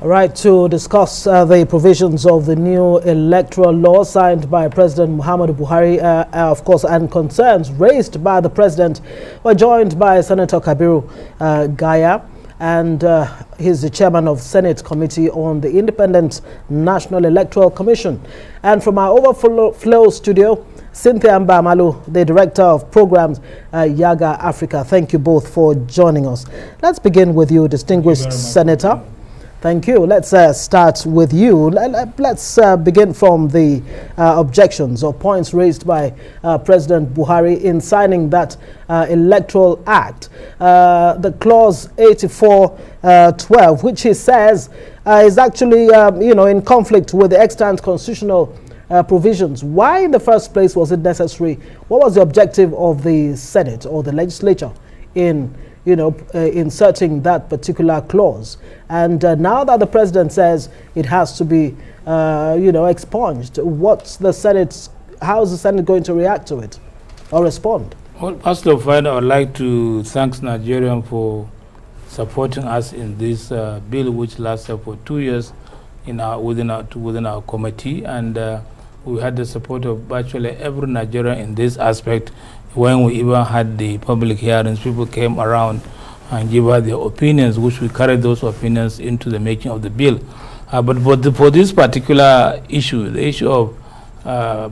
Right, to discuss the provisions of the new electoral law signed by President Buhari, of course, and concerns raised by the president, we're joined by Senator Kabiru Gaya, and he's the chairman of Senate Committee on the Independent National Electoral Commission. And from our overflow studio, Cynthia Mbamalu, the director of programs YIAGA Africa. Thank you both for joining us. Let's begin with you, distinguished Senator. Thank you. Let's start with you. Let's begin from the objections or points raised by President Buhari in signing that Electoral Act, the clause 84(12), which he says is actually, in conflict with the extant constitutional provisions. Why, in the first place, was it necessary? What was the objective of the Senate or the legislature in inserting that particular clause? And now that the president says it has to be, expunged, how is the Senate going to react to it or respond? Well, first of all, I would like to thank Nigerians for supporting us in this bill, which lasted for 2 years within our committee, and we had the support of virtually every Nigerian in this aspect. When we even had the public hearings, people came around and gave us their opinions, which we carried those opinions into the making of the bill. But for this particular issue, the issue of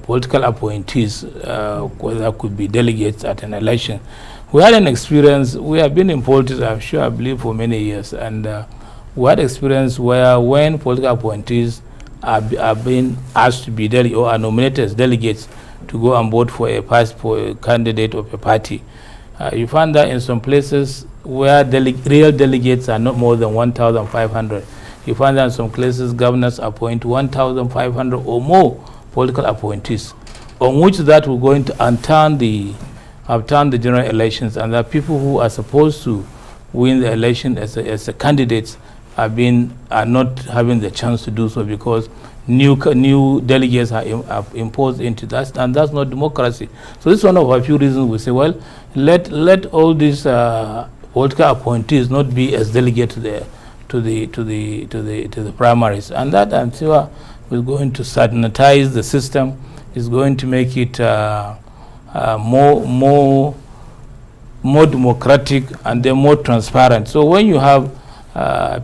political appointees, whether could be delegates at an election, we had an experience. We have been in politics, I believe, for many years, and we had experience where when political appointees are being asked to be delegates or are nominated as delegates to go and vote for a candidate of a party, you find that in some places where real delegates are not more than 1,500, you find that in some places governors appoint 1,500 or more political appointees, on which that will go into turn the general elections, and that people who are supposed to win the election as a candidates are not having the chance to do so because new delegates are imposed into that, and that's not democracy. So this is one of a few reasons we say, well, let all these political appointees not be as delegates to the primaries, and that I'm sure is going to sanitize the system, is going to make it more democratic and then more transparent. So when you have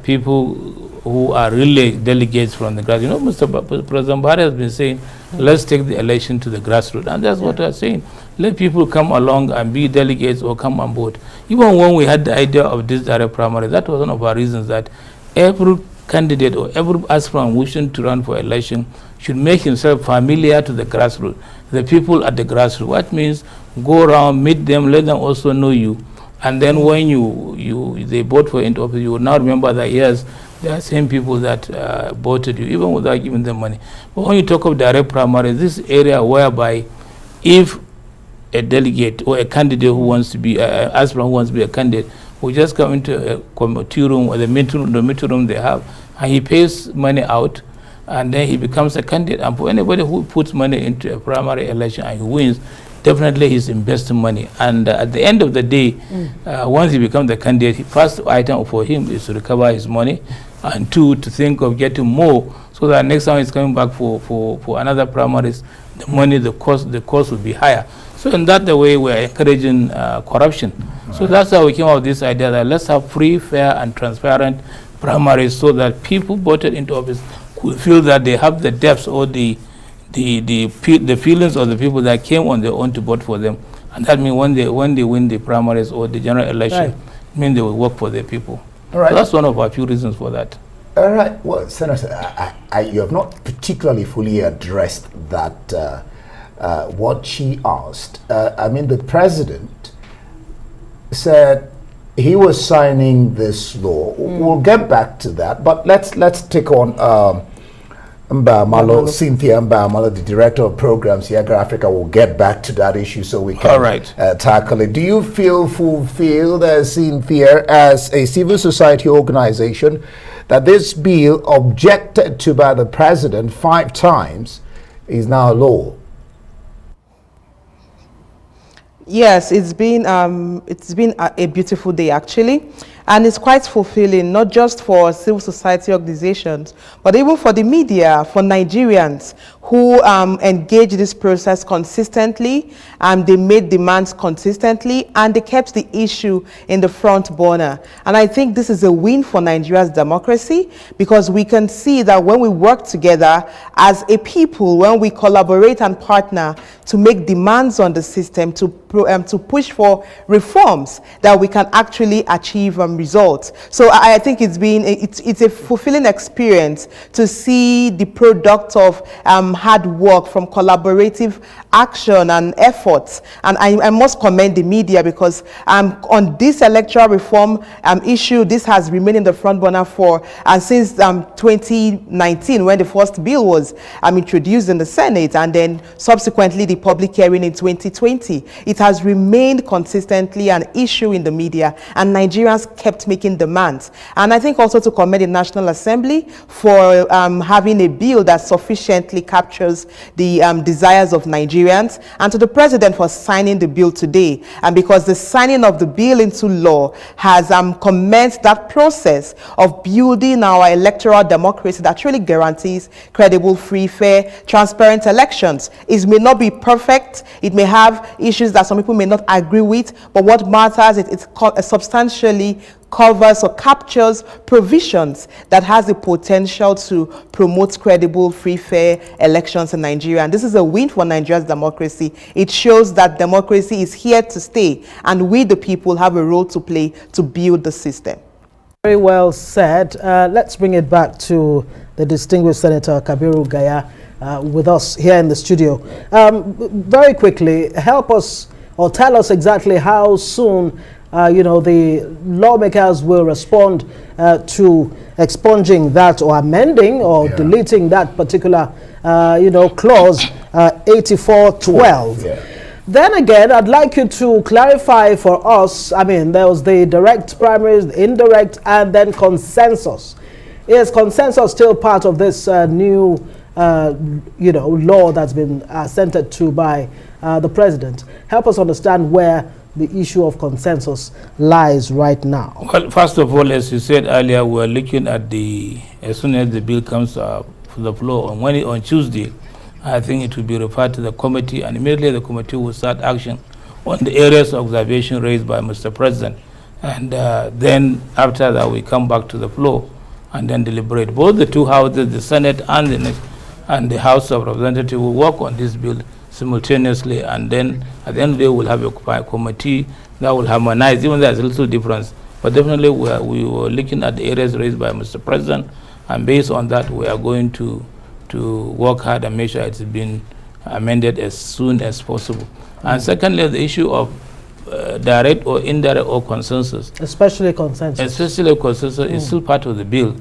people who are really delegates from the grassroots, President Buhari has been saying, let's take the election to the grassroots, and that's what we're saying. Let people come along and be delegates or come on board. Even when we had the idea of this direct primary, that was one of our reasons, that every candidate or every aspirant wishing to run for election should make himself familiar to the grassroots, the people at the grassroots. What means go around, meet them, let them also know you. And then when they vote for into office, you will now remember that, yes, there are same people that voted you, even without giving them money. But when you talk of direct primary, this area whereby if a delegate or a candidate who wants to be, aspirant who wants to be a candidate, will just come into a committee room or the meeting room they have, and he pays money out, and then he becomes a candidate. And for anybody who puts money into a primary election and he wins, definitely he's investing money, and at the end of the day, once he becomes the candidate, first item for him is to recover his money, and two, to think of getting more, so that next time he's coming back for another primaries, the money, the cost will be higher. So in that way, we're encouraging corruption. Right. So that's how we came up with this idea that let's have free, fair, and transparent primaries, so that people voted into office could feel that they have the depths or the feelings of the people that came on their own to vote for them, and that means when they win the primaries or the general election, right, it means they will work for their people. All right. So that's one of our few reasons for that. All right. Well, Senator, you have not particularly fully addressed that what she asked. The president said he was signing this law. We'll get back to that, but let's take on Mbamalu, Cynthia Mbamala, the director of programs, YIAGA Africa. Will get back to that issue so we can tackle it. Do you feel fulfilled, Cynthia, as a civil society organization, that this bill, objected to by the president 5 times, is now law? Yes, it's been a beautiful day, actually. And it's quite fulfilling, not just for civil society organizations, but even for the media, for Nigerians who engage this process consistently, they made demands consistently, and they kept the issue in the front burner. And I think this is a win for Nigeria's democracy, because we can see that when we work together as a people, when we collaborate and partner to make demands on the system, to push for reforms, that we can actually achieve results. So I think it's a fulfilling experience to see the product of hard work from collaborative action and efforts. And I must commend the media, because on this electoral reform issue, this has remained in the front burner since 2019, when the first bill was introduced in the Senate, and then subsequently the public hearing in 2020. It has remained consistently an issue in the media, and Nigerians kept making demands. And I think also to commend the National Assembly for having a bill that sufficiently captures the desires of Nigerians, and to the President for signing the bill today. And because the signing of the bill into law has commenced that process of building our electoral democracy that truly guarantees credible, free, fair, transparent elections. It may not be perfect, it may have issues that some people may not agree with, but what matters is it substantially covers or captures provisions that has the potential to promote credible, free, fair elections in Nigeria. And this is a win for Nigeria's democracy. It shows that democracy is here to stay, and we, the people, have a role to play to build the system. Very well said. Let's bring it back to the distinguished Senator Kabiru Gaya with us here in the studio. Very quickly, help us or tell us exactly how soon the lawmakers will respond to expunging that, or amending or deleting that particular clause 8412. Then again, I'd like you to clarify for us, there was the direct primaries, the indirect, and then consensus. Is consensus still part of this new law that's been assented to by the President? Help us understand where the issue of consensus lies right now. Well, first of all, as you said earlier, we're looking at as soon as the bill comes for the floor on Tuesday, I think it will be referred to the committee, and immediately the committee will start action on the areas of observation raised by Mr. President. And then after that, we come back to the floor and then deliberate. Both the two houses, the Senate and the House of Representatives, will work on this bill simultaneously, and then at the end of the day we'll have a committee that will harmonize, even though there's a little difference. But definitely we were looking at the areas raised by Mr. President, and based on that we are going to work hard and make sure it's been amended as soon as possible. And secondly, the issue of direct or indirect or consensus. Especially consensus is still part of the bill.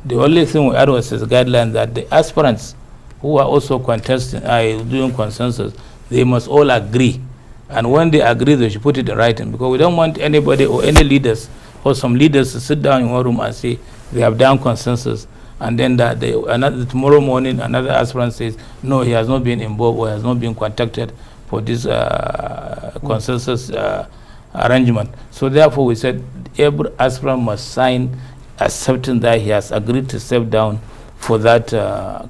The only thing we add was a guideline that the aspirants who are also contesting, doing consensus, they must all agree. And when they agree, they should put it in writing, because we don't want anybody or any leaders or some leaders to sit down in one room and say they have done consensus, and then tomorrow morning another aspirant says, no, he has not been involved or has not been contacted for this consensus arrangement. So therefore we said every aspirant must sign accepting that he has agreed to step down for that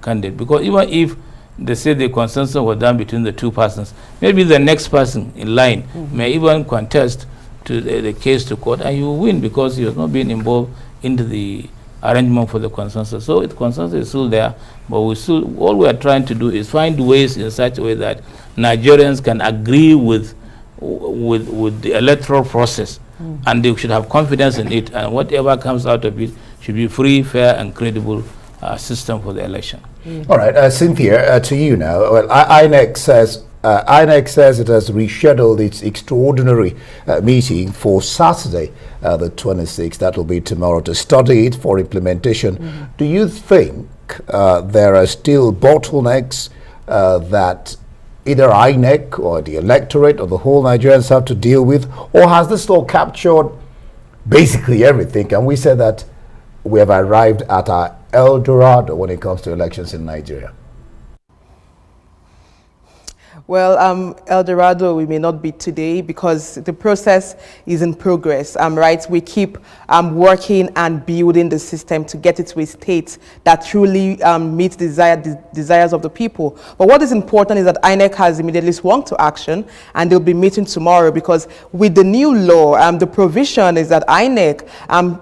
candidate. Because even if they say the consensus was done between the two persons, maybe the next person in line may even contest to the case to court, and he will win because he has not been involved into the arrangement for the consensus. So the consensus is still there, but all we are trying to do is find ways in such a way that Nigerians can agree with the electoral process, and they should have confidence in it, and whatever comes out of it should be free, fair, and credible system for the election. All right, Cynthia, to you now. Well, INEC says it has rescheduled its extraordinary meeting for Saturday, the 26th. That will be tomorrow, to study it for implementation. Do you think there are still bottlenecks that either INEC or the electorate or the whole Nigerians have to deal with, or has this law captured basically everything? And we said that we have arrived at our El Dorado when it comes to elections in Nigeria. Well, El Dorado, we may not be today because the process is in progress, right? We keep working and building the system to get it to a state that truly meets the desires of the people. But what is important is that INEC has immediately swung to action, and they'll be meeting tomorrow, because with the new law, the provision is that INEC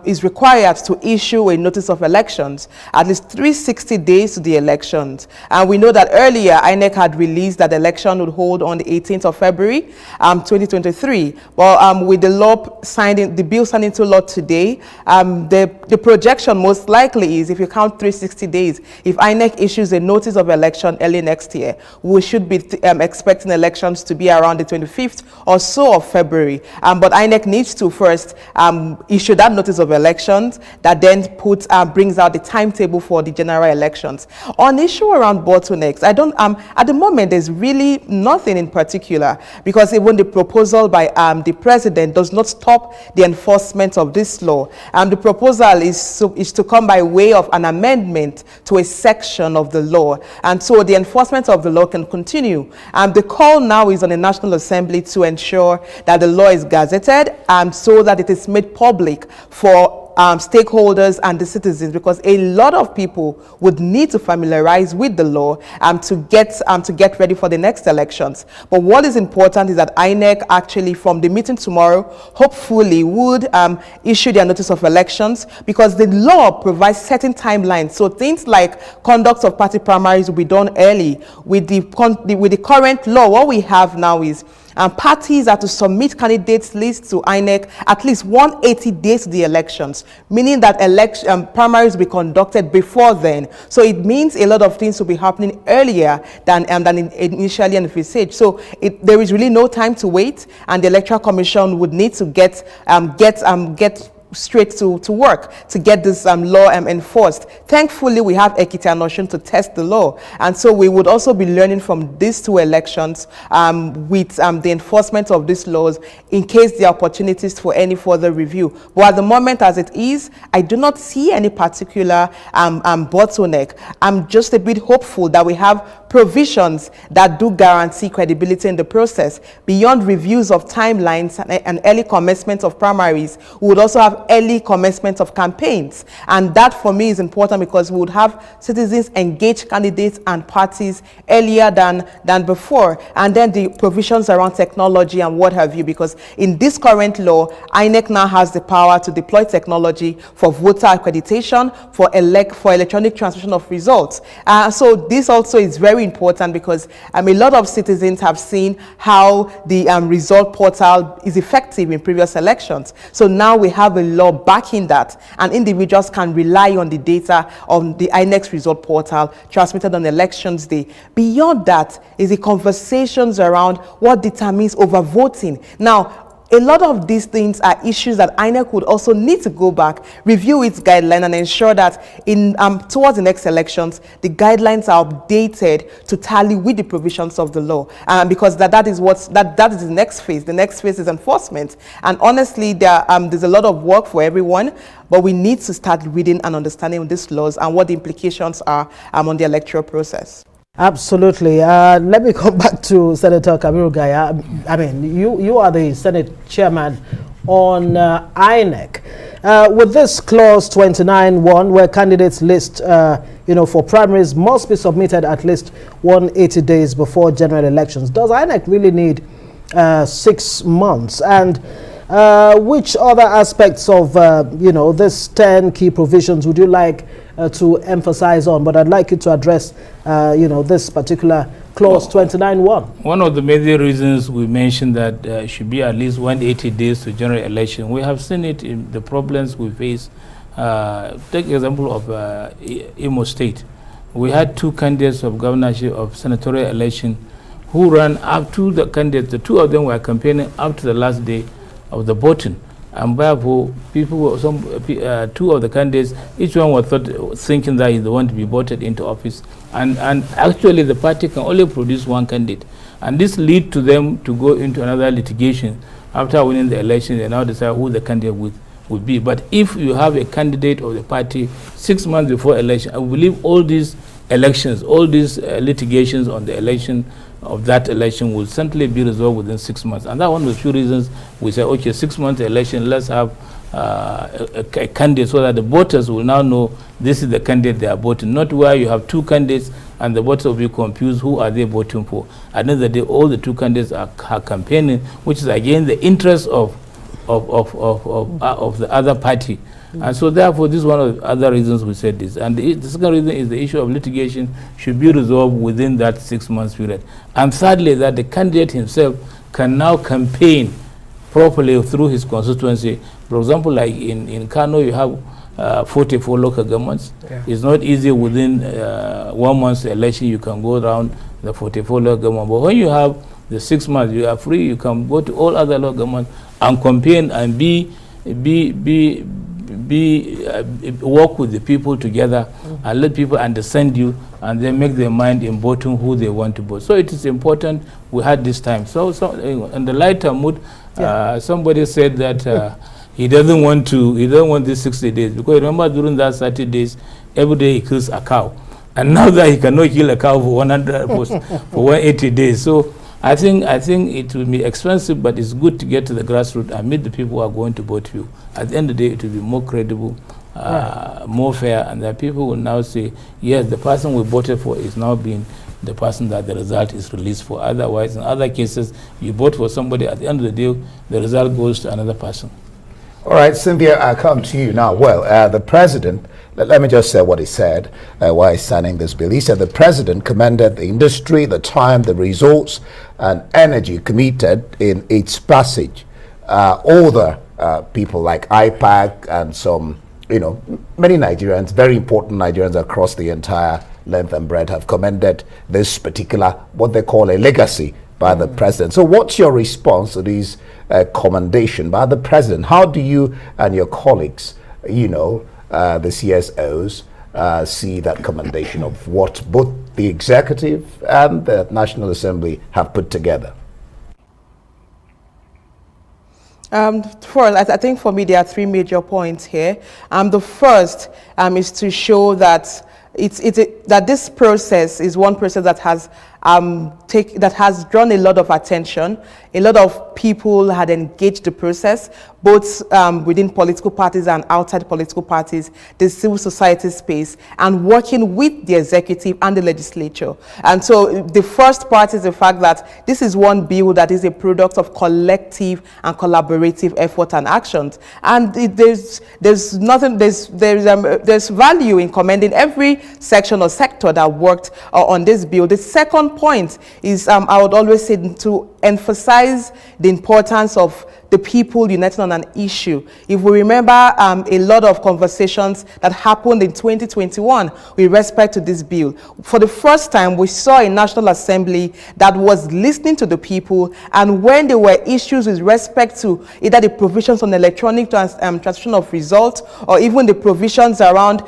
is required to issue a notice of elections at least 360 days to the elections. And we know that earlier INEC had released that the election would hold on the 18th of February, 2023. Well, with the law the bill signed into law today, the projection most likely is, if you count 360 days, if INEC issues a notice of election early next year, we should be expecting elections to be around the 25th or so of February. But INEC needs to first issue that notice of elections that then brings out the timetable for the general elections. On issue around bottlenecks, at the moment, there's really nothing in particular, because even the proposal by the president does not stop the enforcement of this law. The proposal is to come by way of an amendment to a section of the law, and so the enforcement of the law can continue. The call now is on the National Assembly to ensure that the law is gazetted, so that it is made public for stakeholders and the citizens, because a lot of people would need to familiarize with the law to get ready for the next elections. But what is important is that INEC actually, from the meeting tomorrow, hopefully would issue their notice of elections, because the law provides certain timelines. So things like conduct of party primaries will be done early. With the current law, what we have now is parties are to submit candidates lists to INEC at least 180 days to the elections, meaning that primaries will be conducted before then. So it means a lot of things will be happening earlier than initially envisaged. So there is really no time to wait, and the Electoral Commission would need to get straight to work to get this law enforced. Thankfully, we have Ekiti and Osun to test the law, and so we would also be learning from these two elections with the enforcement of these laws, in case there are opportunities for any further review. But at the moment, as it is, I do not see any particular bottleneck. I'm just a bit hopeful that we have provisions that do guarantee credibility in the process. Beyond reviews of timelines and early commencement of primaries, we would also have early commencement of campaigns. And that for me is important, because we would have citizens engage candidates and parties earlier than before. And then the provisions around technology and what have you, because in this current law, INEC now has the power to deploy technology for voter accreditation, for electronic transmission of results. So this also is very important, because a lot of citizens have seen how the result portal is effective in previous elections. So now we have a law backing that, and individuals can rely on the data on the INEC result portal transmitted on elections day. Beyond that is the conversations around what determines overvoting. Now, a lot of these things are issues that INEC would also need to go back, review its guideline, and ensure that towards the next elections, the guidelines are updated to tally with the provisions of the law. Because that is the next phase. The next phase is enforcement. And honestly, there's a lot of work for everyone, but we need to start reading and understanding these laws and what the implications are on the electoral process. Absolutely. Let me come back to Senator Kabiru Gaya. I mean, you are the Senate chairman on INEC. With this clause 29(1), where candidates list, for primaries must be submitted at least 180 days before general elections, does INEC really need 6 months? And which other aspects of, this 10 key provisions would you like to emphasize on? But I'd like you to address, this particular clause 29(1). One of the major reasons we mentioned that it should be at least 180 days to general election. We have seen it in the problems we face. Take example of Imo State. We had 2 candidates of governorship of senatorial election who ran up to the candidates. The 2 of them were campaigning up to the last day of the voting. And therefore, 2 of the candidates, each one was thinking that he's the one to be voted into office. And actually, the party can only produce 1 candidate. And this leads to them to go into another litigation. After winning the election, they now decide who the candidate would be. But if you have a candidate of the party 6 months before election, I believe all these elections, all these litigations on the election that election will certainly be resolved within 6 months. And that's one of the few reasons we say, okay, 6 months election, let's have a candidate so that the voters will now know this is the candidate they are voting, not where you have two candidates and the voters will be confused, who are they voting for? At the end of the day, all the two candidates are campaigning, which is again the interest of the other party. And so therefore, this is one of the other reasons we said this. And the second reason is the issue of litigation should be resolved within that 6 months period. And thirdly, that the candidate himself can now campaign properly through his constituency. For example, like in Kano, you have 44 local governments. Yeah. It's not easy within 1 month's election you can go around the 44 local governments. But when you have the 6 months, you are free, you can go to all other local governments and campaign and work with the people together and let people understand you and then make their mind in voting who they want to vote. So it is important we had this time. So in the lighter mood, somebody said that he doesn't want these 60 days, because remember during that 30 days, every day he kills a cow. And now that he cannot kill a cow for 180 days. So I think it will be expensive, but it's good to get to the grassroots and meet the people who are going to vote for you. At the end of the day, it will be more credible, more fair, and that people will now say, yes, the person we voted for is now being the person that the result is released for. Otherwise, in other cases, you vote for somebody, at the end of the day, the result goes to another person. All right, Cynthia, I'll come to you now. Well, the president, let me just say what he said while he's signing this bill. He said the president commended the industry, the time, the resource, and energy committed in its passage. All the people like IPAC and some, many Nigerians, very important Nigerians across the entire length and breadth have commended this particular, what they call a legacy by the president. So what's your response to these commendation by the president? How do you and your colleagues, the CSOs, see that commendation of what both the executive and the National Assembly have put together? I think for me there are three major points here. The first is to show that that this process is one process that has that has drawn a lot of attention. A lot of people had engaged the process, both within political parties and outside political parties, the civil society space, and working with the executive and the legislature. And so the first part is the fact that this is one bill that is a product of collective and collaborative effort and actions. And there's value in commending every section or sector that worked on this bill. The second point is, I would always say, to emphasize the importance of the people united on an issue. If we remember a lot of conversations that happened in 2021 with respect to this bill, for the first time we saw a National Assembly that was listening to the people, and when there were issues with respect to either the provisions on electronic transmission of results or even the provisions around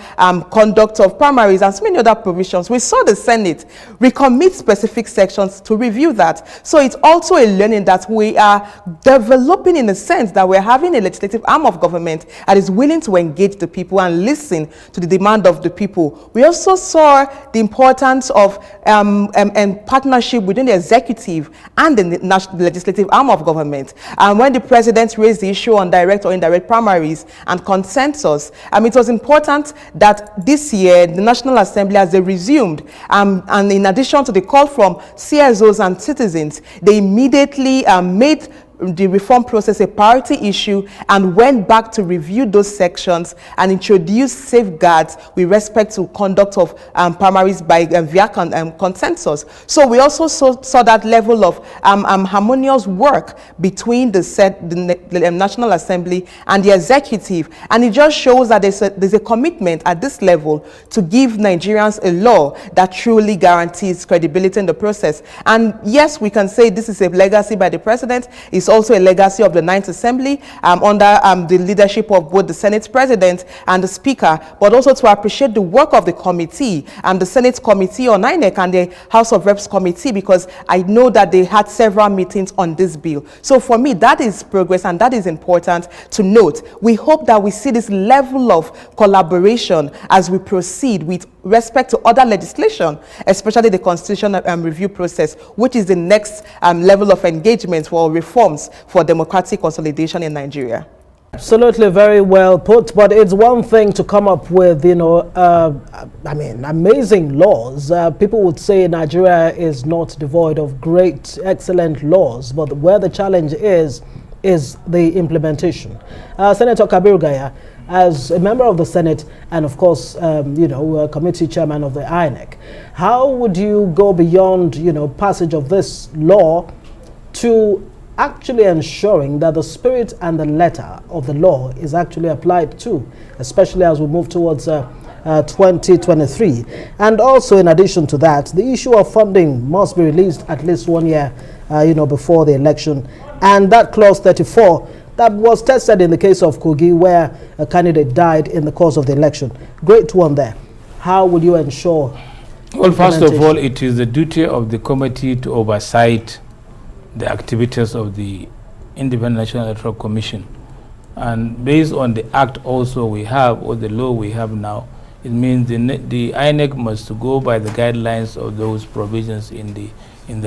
conduct of primaries and so many other provisions, we saw the Senate recommit specific sections to review that. So it's also a learning that we are developing, in a sense that we're having a legislative arm of government that is willing to engage the people and listen to the demand of the people. We also saw the importance of and partnership within the executive and the national legislative arm of government. And when the president raised the issue on direct or indirect primaries and consensus, it was important that this year the National Assembly, as they resumed, and in addition to the call from CSOs and citizens, they immediately made the reform process a priority issue and went back to review those sections and introduce safeguards with respect to conduct of primaries by via consensus. So we also saw that level of harmonious work between the National Assembly and the executive, and it just shows that there's a commitment at this level to give Nigerians a law that truly guarantees credibility in the process. And yes, we can say this is a legacy by the president. It's also a legacy of the 9th Assembly under the leadership of both the Senate President and the Speaker, but also to appreciate the work of the committee, the Senate Committee on INEC and the House of Reps Committee, because I know that they had several meetings on this bill. So for me, that is progress, and that is important to note. We hope that we see this level of collaboration as we proceed with respect to other legislation, especially the constitution review process, which is the next level of engagement for reforms for democratic consolidation in Nigeria. Absolutely, very well put. But it's one thing to come up with, you know, I mean, amazing laws. People would say Nigeria is not devoid of great, excellent laws, but where the challenge is the implementation. Senator Kabiru Gaya, as a member of the Senate and, of course, you know, committee chairman of the INEC, how would you go beyond, you know, passage of this law to actually ensuring that the spirit and the letter of the law is actually applied to, especially as we move towards 2023? And also, in addition to that, the issue of funding must be released at least 1 year, you know, before the election. And that clause 34 that was tested in the case of Kogi, where a candidate died in the course of the election. Great one there. How would you ensure? Well, first of all, it is the duty of the committee to oversight the activities of the Independent National Electoral Commission. And based on the act also we have, or the law we have now, it means the INEC must go by the guidelines of those provisions in the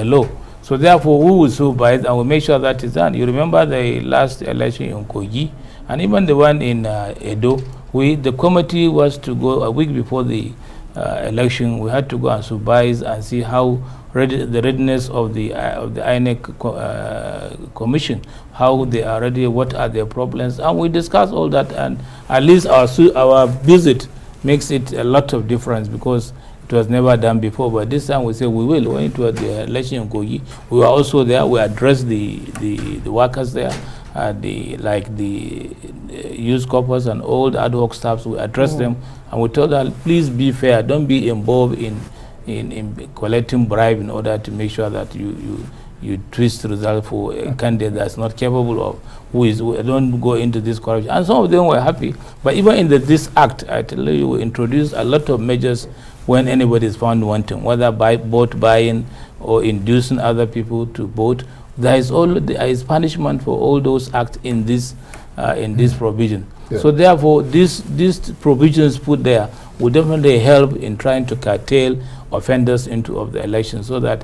law. So therefore, we will supervise and we'll make sure that is done. You remember the last election in Kogi, and even the one in Edo, the committee was to go a week before the election. We had to go and supervise and see how the readiness of the INEC commission, how they are ready, what are their problems, and we discussed all that. And at least our visit makes it a lot of difference, because it was never done before. But this time we say we will. When it was the election in Kogi, we were also there. We addressed the workers there, the youth corpus and all the ad hoc staffs. We addressed them, and we told them, please be fair. Don't be involved in collecting bribe in order to make sure that you twist the result for a candidate that's not capable of, don't go into this corruption. And some of them were happy. But even in this act, I tell you, we introduced a lot of measures when anybody is found wanting, whether by vote buying or inducing other people to vote. There is punishment for all those acts in this provision. Yeah. So therefore, these provisions put there will definitely help in trying to curtail offenders of the election, so that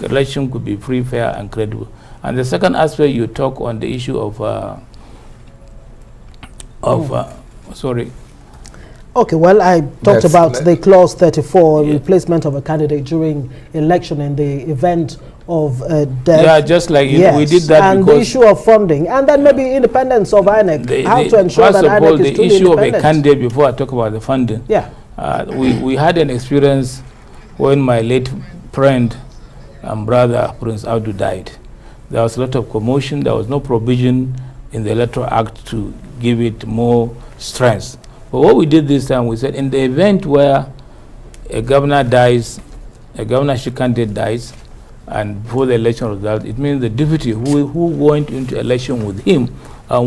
election could be free, fair, and credible. And the second aspect, you talk on the issue of sorry. Okay, well, I talked about the clause 34, replacement of a candidate during election in the event of death. Yeah, just like we did that. And the issue of funding, and then maybe independence of INEC. How to ensure that INEC is truly independent. The issue of a candidate, before I talk about the funding. Yeah. We had an experience when my late friend and brother, Prince Audu, died. There was a lot of commotion. There was no provision in the Electoral Act to give it more strength. But what we did this time, we said, in the event where a governor dies, a governorship candidate dies, and before the election result, it means the deputy who went into election with him,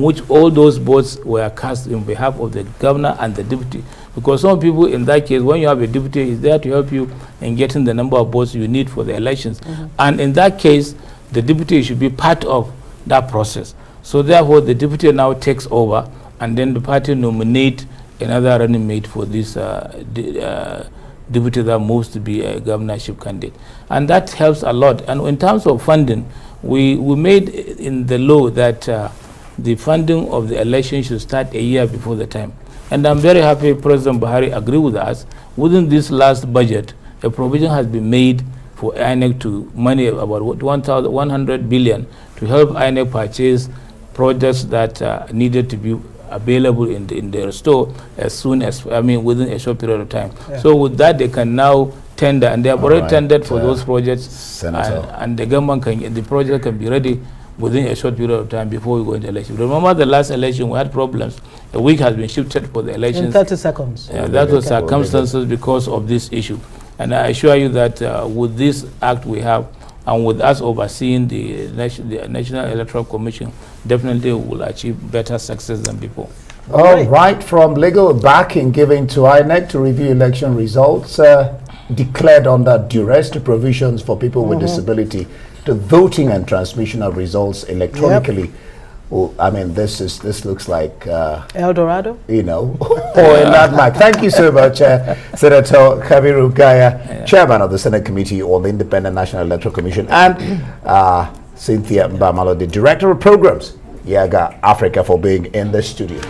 which all those votes were cast in behalf of the governor and the deputy. Because some people, in that case, when you have a deputy, he's there to help you in getting the number of votes you need for the elections. And in that case, the deputy should be part of that process. So therefore, the deputy now takes over, and then the party nominate another running mate for this deputy that moves to be a governorship candidate. And that helps a lot. And in terms of funding, we made in the law that the funding of the election should start a year before the time. And I'm very happy President Buhari agreed with us. Within this last budget, a provision has been made for INEC to money about 100 billion to help INEC purchase projects that needed to be available in their store as soon as, within a short period of time. Yeah. So with that, they can now tender, and they have already tendered for those projects, and the government the project can be ready within a short period of time before we go into election. Remember the last election, we had problems. A week has been shifted for the elections. In 30 seconds. Yeah, that was circumstances because of this issue. And I assure you that with this act we have, and with us overseeing the National Electoral Commission, definitely will achieve better success than before. All right, from legal backing given to INEC to review election results, declared under duress, to provisions for people with disability, to voting and transmission of results electronically. Well, I mean, this looks like El Dorado, you know, or a landmark. Thank you so much, Senator Kabiru Gaya, Chairman of the Senate Committee on the Independent National Electoral Commission, and Cynthia Mbamala, the Director of Programs, YIAGA Africa, for being in the studio.